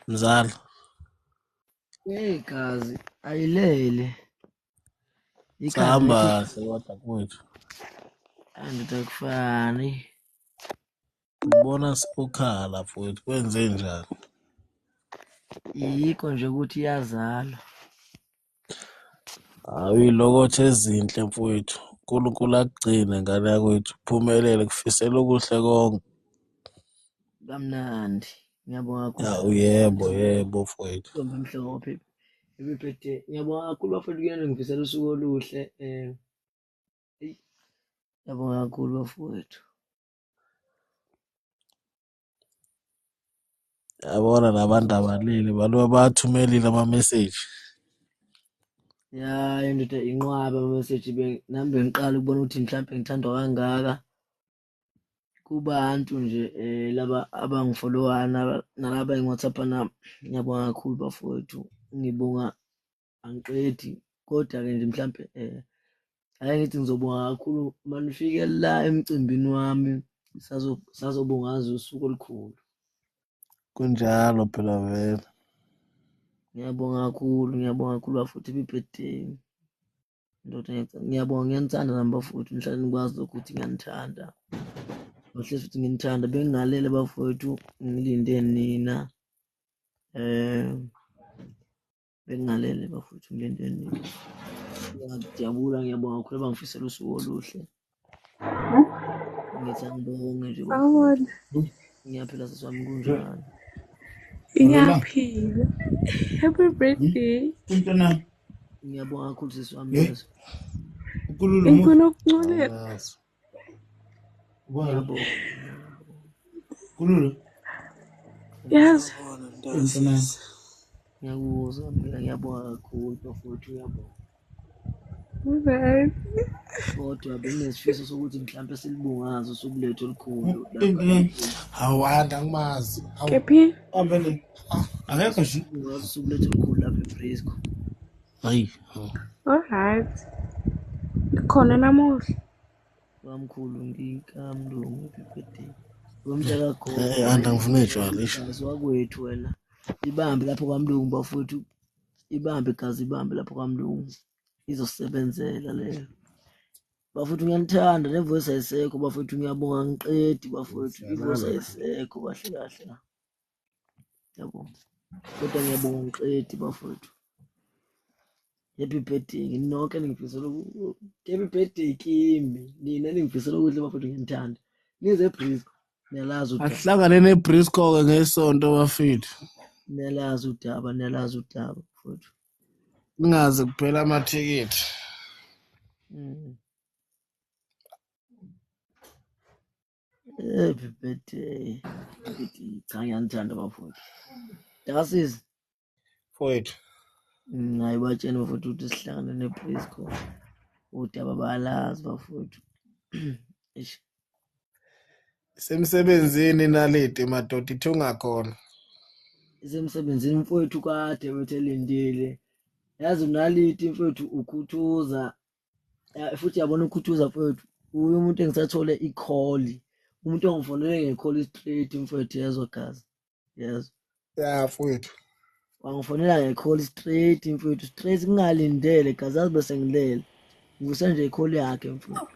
Mzala. Gazi ayilele. Sahamba kodwa kwethu. Angitakufani. Ubona ukhala futhi kwenze njani? Yikho nje ukuthi iyazala. Uyilokotha ezinhle mfowethu. uNkulunkulu akugcine ngane yakwethu. Uphumelele kufisela okuhle konke. Kamnandi. Ngiyabonga kakhulu. Yebo mfowethu. Ntombi emhlophe. Ebiphethe. Ngiyabonga kakhulu bafowethu kuyena ngivisela usuku oluhle. Ngiyabonga kakhulu bafowethu. Yabona nabantu abalili bathumelile ama-message. Ya indoda inqwaba ama-message nami bengiqala ukubona ukuthi mhlawumbe ngithandwa kangaka kubantu nje laba abangifolowana nalaba engi-WhatsApp nami. Ngiyabonga kakhulu bafowethu. Ngibonga angiqedi kodwa-ke nje mhlawumbe ake ngithi ngizobonga kakhulu manifike la emcimbini wami sazobungaza usuku olukhulu. Kunjalo phela vele. Ngiyabonga kakhulu bafowethu birthday. Ndoda ngiyabonga ngiyanithanda nami bafowethu nihlale nikwazi ukuthi ngiyanithanda. Bahlezi futhi nginithanda bengingalele bafowethu ngilinde nina. Bengingalele bafowethu ngilinde nina. Ngiyajabula ngiyabonga kakhulu abangifisela usuku oluhle. Ngithi angibonge nje bafowethu. Ngiyaphila sisi wami kunjani? Ngiyaphila. Happy birthday. Ngiyabonga kakhulu sisi wami lezo. Ngifuna ukuncunela. Ngiyabonga. Yes. Ngiyakuzwa mina ngiyabonga kakhulu bafowethu ngiyabonga. Bye. Kodwa benginesifiso sokuthi mhlawumbe silibungaze usuku lethu olukhulu. Hawanda ngimazi. Kephi? Akekho nje. Ubungaze usuku lethu olukhulu lapha eBrisco. Hayi. Alright. Khona namuhla. Wamkhulu ngikamlungu happy birthday. Womntaka khona. Anda ngifuna ijwala isho. Wakwethu wena. Ibambe lapho kwamlungu bafowethu. Ibambe gazi ibambe lapho kwamlungu. Izosebenzela leyo. Bafowethu ngiyanithanda nevoice ayisekho bafowethu ngiyabonga ngiqedi bafowethu ivoice ayisekho kahle kahle. Yabo. Kodwa ngiyabonga ngiqedi bafowethu. Happy birthday nonke ningifisela happy birthday kimi. Nina ningifisela ukuthi bafowethu ngiyanithanda. Nize eBrisco. Niyalazi udaba. Asihlangane neBrisco ke ngesonto bafethu. Niyalazi udaba bafowethu. Ningaze kuphela amathikithi. Happy birthday. Cha ngiyanithanda bafowethu. Dasisi. Mfowethu. Hayi batshene bafowethu ukuthi sihlangane neBrisco. Udaba balazi bafowethu. Eish. Semsebenzini naleti madoda ithunga khona. Isemsebenzini mfowethu kade bethelindile. Yazi unalithi mfowethu ukhuthuza. Futhi yabona ukhuthuza mfowethu. Uyu umuntu engisathole i-call. Umuntu ongifonele nge-call straight mfowethu yezwa gazi. Yes. Ya mfowethu. Wangifonela nge-call straight mfowethu. Straight ngingalindele gazi azi bese ngilele. Nguse nje i-call yakhe mfowethu.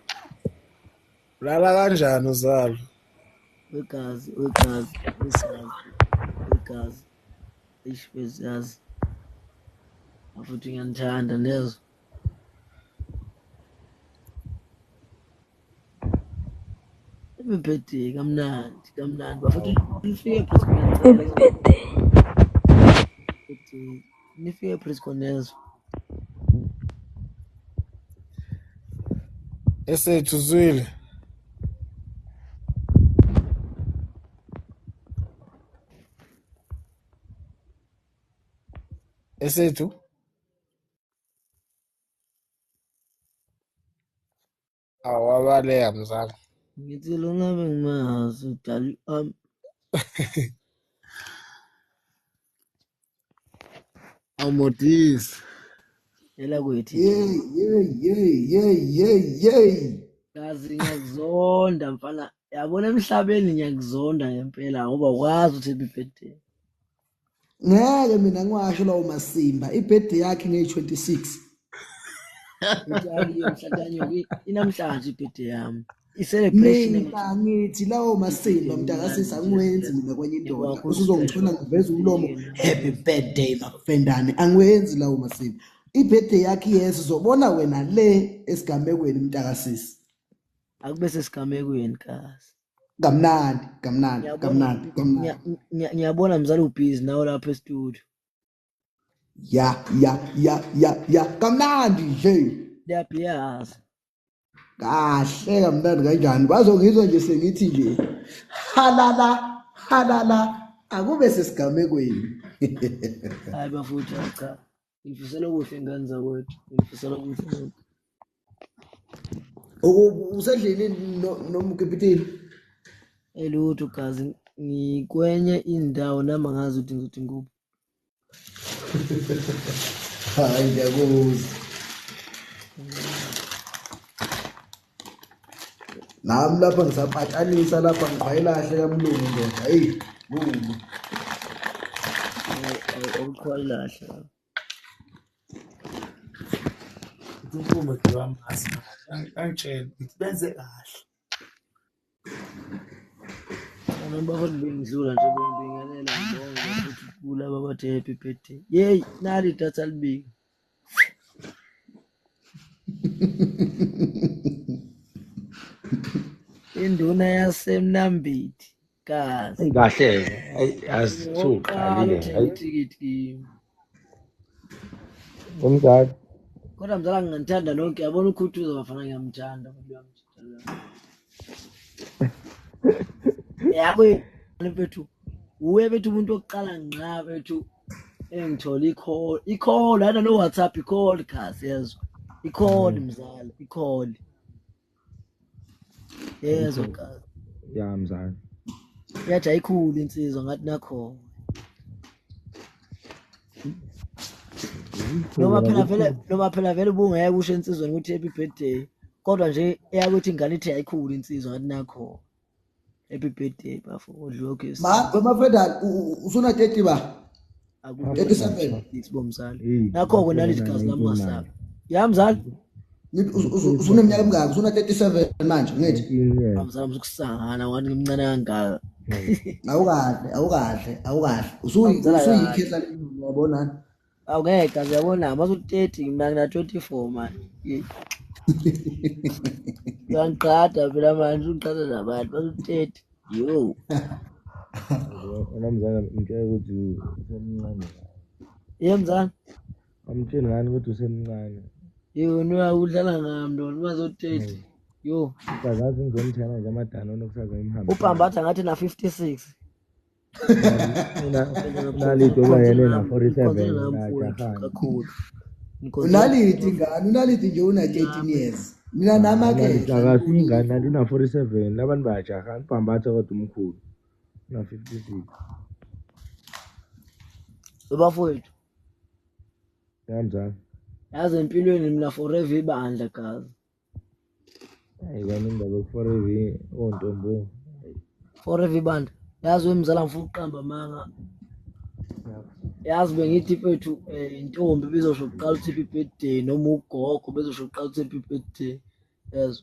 Lala kanjani uzalo? Wegazi. Eish bezazi. Futhi ngiyanithanda nezo. Happy birthday kamnandi bafowethu nifike eBrisco. Happy birthday. Nifike eBrisco nezo. Esethu zwile. Esethu awabaleya mzala. Ngithi lo ngabe ngimazi udali Amodis. yela kwethi. Yey. Kazi ngiyakuzonda mfana. Yabona emhlabeni ngiyakuzonda ngempela ngoba ukwazi ukuthi happy birthday. ngeke mina ngiwasho lawo masimba ibirthday yakhe nge26 Ngiyaki yomhlakanyo inamhlanje ibirthday yami. I-celebration mina ngithi lawo masimba mntakasisi angwenzi mina kwenye indoda usuzongithola ngiveza umlomo happy birthday makufendane angwenzi lawo masimba ibirthday yakhe yes uzobona wena le esigamekweni mntakasisi akube sesigamekweni kazi. kamnandi Ngiyabona mzala ubhizi nawe lapha e-studio. ya kamnandi nje Liyabiyaza. kahle kamnandi kanjani bazongizwa nje sengithi nje halala akube sesigamekweni Hayi bafuthu cha. Ngifisela kuhle ngane zakwethu. Ngifisela kuhle. usedleleni nomkapiteni Elutho gazi ngikwenye indawo nama ngazi ukuthi ngizothi nguphi. hayi ngiyakuzwa nami lapha ngisaphatshanisa lapha ngiqhayelahle kamlungu ndoda hey bubu Awukhwalahle. Umfumo ngiwamazi angitshela ukuthi benze kahle. Noma bathi bengidlula nje bengibingelela ngibonga ukuthi kulabo abathi happy birthday. Yey nali idatha libiki. Induna yasemnambiti kazi. Kahle asithuqalile Tikiti. umdala Kodwa mzala ngithanda lonke yabona ukhuthuza bafana ngiyamthanda umuntu wami. Yabo mfethu uwe bethu umuntu oqala ngqa bethu engithola i-call hana no WhatsApp i-call kasi yezwa i-call mzala i-call yezwa kasi ya mzala yathi ayikhulu insizwa ngathi nakho noma phela vele ubungeke usho insizweni ukuthi happy birthday kodwa nje eyakuthi ingane ithi ayikhulu insizwa ngathi nakho happy birthday bafo odliwe kesi bafedani usuna 30 ba 37 isibomzala nakho kona lithi gazi lami ngasaba ya mzala usuneminyaka emingaki usuna 37 manje ngithi mzala mzukusangana wathi ngimncane kangaka awukahle usuyikhehla yabona awungeke gazi yabona masu 30 mina ngina 24 manje yangiqada phela manje uqada nabantu masu 30 yo mzala ngicela ukuthi usemncane yemzala amtsheni ngani ukuthi usemncane yona udlala ngamntwana masu 30 yo uzazi ngizomthana nje amadana nokusaza imhamba upambatha ngathi na 56 unalithi olayene na 47 kakhulu unalithi nje una 13 years mina namake akasingani nanti una 47 abantu bayajaha upambatha kodwa umkhulu una 56 bafowethu yamzala yazi empilweni mina forever ibandla gazi ayikani indaba forever ontombo forever ibandla yazi wemzala ngifuna uqamba manga yazi bengithi mfethu intombi bezosho uqala uthi happy birthday noma ugogo bezosho uqala uthi happy birthday yazi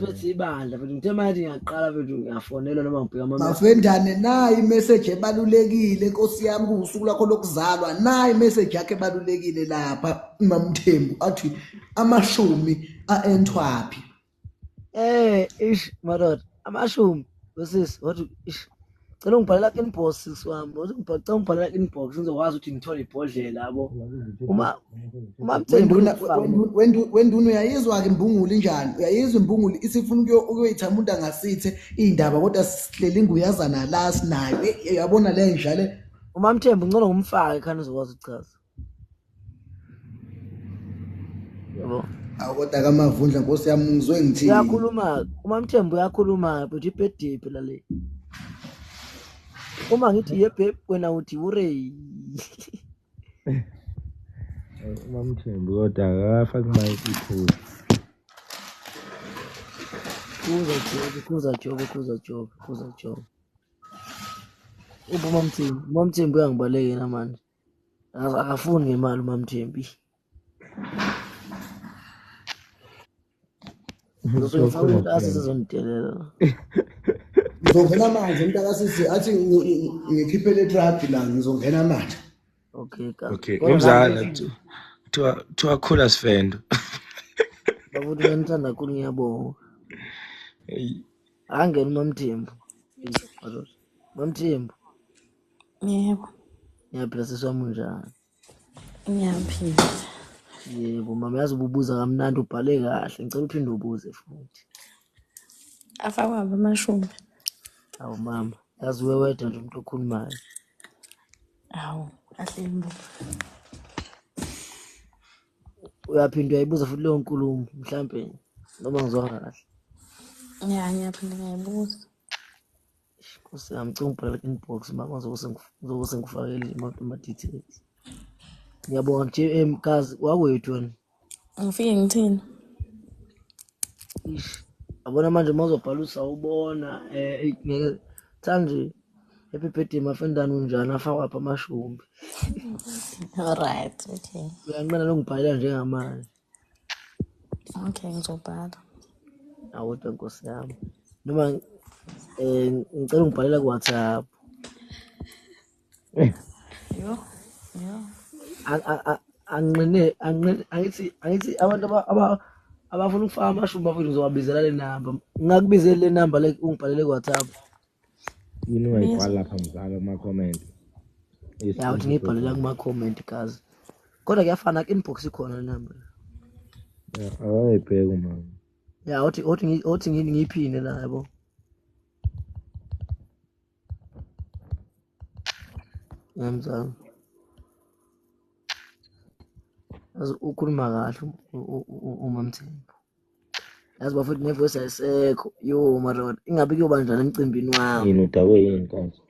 bethi ibandla mfethu ngithe manje ngiyaqala mfethu ngiyafonela noma ngibheka mafendane nayi imessage ebalulekile Nkosi yami kusuku lakho lokuzalwa nayi imessage yakhe ebalulekile lapha uMamthembu athi amashumi aentwapi ish madoda amashumi wesisi wathi ish cela ungibhalela inbox wami ngicela ungibhalela inbox ngizokwazi ukuthi ngithole ibhodlela yabo Mthembu wenduna uyayizwa ke imbunguli njani uyayizwa imbunguli isifuna ukuyithama umuntu angasithe indaba kodwa sihleli nguyazana la sinayo yabona le njalo Mthembu ngicela ngumfake khani uzokwazi ukuchaza yabo kodwa kamavundla Nkosi yami ngizwe ngithini uyakhuluma Mthembu uyakhuluma but ibirthday phela le uma ngithi yebhe wena uthi ure Mthembu kodwa akafaki mic iphula kuza job uphi uMamthembu? uMamthembu uyangibalekela manje. Akafuni ngemali uMamthembu. Ngizosuke ngifake intasi sizonitelela. Ngizongena manje umntakasisi athi ngikhiphe le truck la ngizongena manje. Okay kazi. Okay, Kodwa ngumzala kuthiwa khula sifendo. bafuthi ngiyanithanda kakhulu ngiyabonga. Angena uMamthembu. uMamthembu. Yebo. Ngiyaphila seswami unjani? Ngiyaphila. Yebo mama, yazi ububuza kamnandi ubhale kahle. Ngicela uphinde ubuze futhi. Afakwabi amashumi? Awu mama, yazi wedwa nje umuntu okhulumayo. Awu, kahle mbo. Uyaphinda uyayibuza futhi leyo nkulumo mhlampe noma ngizwa kahle. Ngiyaphinda ngiyayibuza. Nkosi yami, ngicela ungibhalele inbox mama, ngizobe sengikufakele ama-details. Ngiyabonga JM kazi wakwethu wena. Ngifike ngithini? Yabona manje uma uzobhala usawubona ngeke thanje happy birthday mafendane unjani afakwa apha amashumbi. Alright, okay. Uyanqena lokungibhalela njengamanje. Okay, ngizobhala. Awodwa nkosi yami. Noma ngicela ungibhalela ku-WhatsApp. Yo. Angithi abantu abafuna ukufaka amashumi bafuna ngizowabizela le namba. Ngingakubizela le namba le ungibhalele ku-WhatsApp. Yini ungayibhala lapha mzala kuma-comment? Ya uthi ngiyibhalela kuma-comment kazi. Kodwa kuyafana ku-inbox ikhona le namba. Awayibheka mama. Ya othi ngiyiphine la yabo. Yamzala. Yazi ukhuluma kahle uMamthembu. Yazi bafuthi nevoice ayisekho. Yo madoda, ingabe kuyobanjani emcimbini wami? Yini udakwe yini kazi?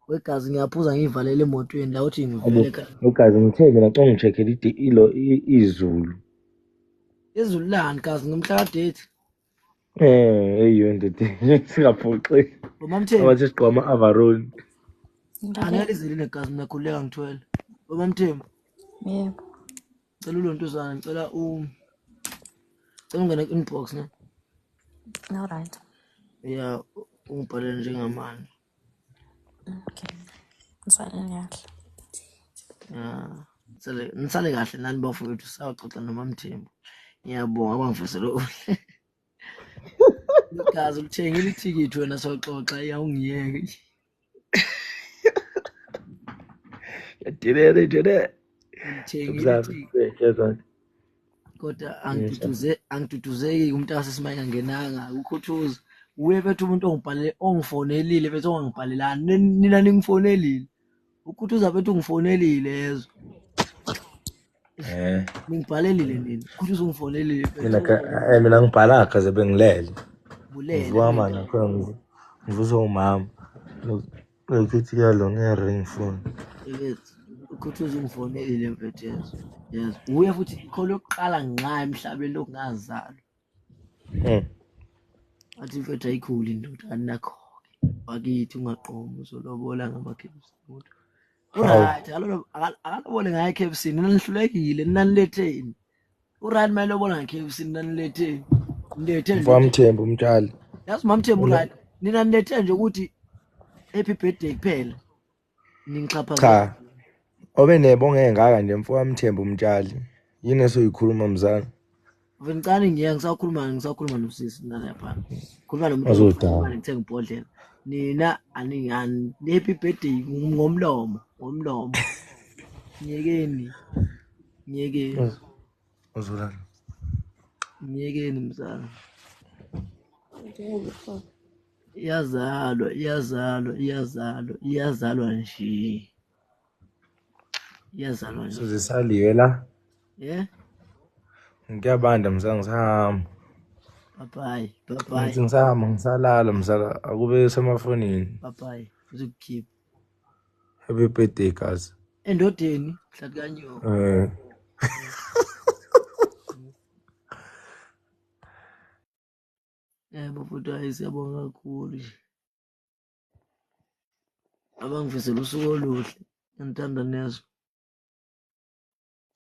Wegazi ngiyaphuza ngiyivalele emotweni la uthi ngivele ekhaya. Ugazi ngithe mina ngicela ngi-check-ele izulu. Izulu lani kazi ngomhla ka-date? Eyiyo ndoda singaphoxeki. uMamthembu. Abathi sigqoka ama-avaroni. Angeke lizile gazi mina khuleka ngithwele. uMamthembu. Yebo. Ngicela ulontuzana, ngicela ungene ku-inbox ne. Alright. Ya ungibhalele njengamanje. Okay. Ngisalele kahle. Ya nisale kahle nani bafowethu, sawaxoxa noMamthembu. Ngiyabonga abangifisela kuhle. Igazi ulithengile ithikithi wena soxoxa iyawungiyeke. Yadilele nje ne. Ulithengile ithikithi. Yazana. Kodwa angiduduzeki umuntu asesimanye angenanga ukhuthuza. Uye bethu umuntu ongifonelile bethu ongangibhalelani nina ningifonelile. Ukhuthuza bethu ungifonelile yezo. Ngibhalelile nini? Ukhuthuza ungifonelile bethu. Mina ngibhala kaze bengilele. Bulele. Ngivuka manje ngikho ngivuzwa umama. Lokuthi yalo nge-ring phone. Ukhuthuza ungifonelile mfethu yezo. Yes. Uye futhi ikholo yokuqala ngqa emhlabeni lokungazalwa. Athi mfethu ayikhuli indoda anakho. Wakithi ungaqomi uzolobola ngama-KFC. Uright, akalobole ngayo KFC nanihlulekile naniletheni. Uright manje lobola nge-KFC naniletheni. Niletheni. Mfamthembu umtshali. Yazi uMamthembu uright. Nina nilethe nje ukuthi happy birthday kuphela. Ningixhaphaza. Cha. Obe nebonge ngaka nje mfowamthembu umtshali. Yini esoyikhuluma mzala? Ngicane ngisakhuluma nosisi nana lapha. Khuluma nomuntu ngithenga ibhodlela. Nina aningani happy birthday ngomlomo. Nyekeni. Uzula. Nyekeni mzala. Iyazalwa nje. Sizisaliwe la. Yeah. Ngiyabanda mzala ngisahamba. Bye. Ngithi ngisahamba ngisalala mzala akube semafonini. Bye. Uzokukhipha. Happy birthday kazi. Endodeni mhla kanyo. Bafuthi siyabonga kakhulu. abangivisela usuku oluhle ngithanda nezwe.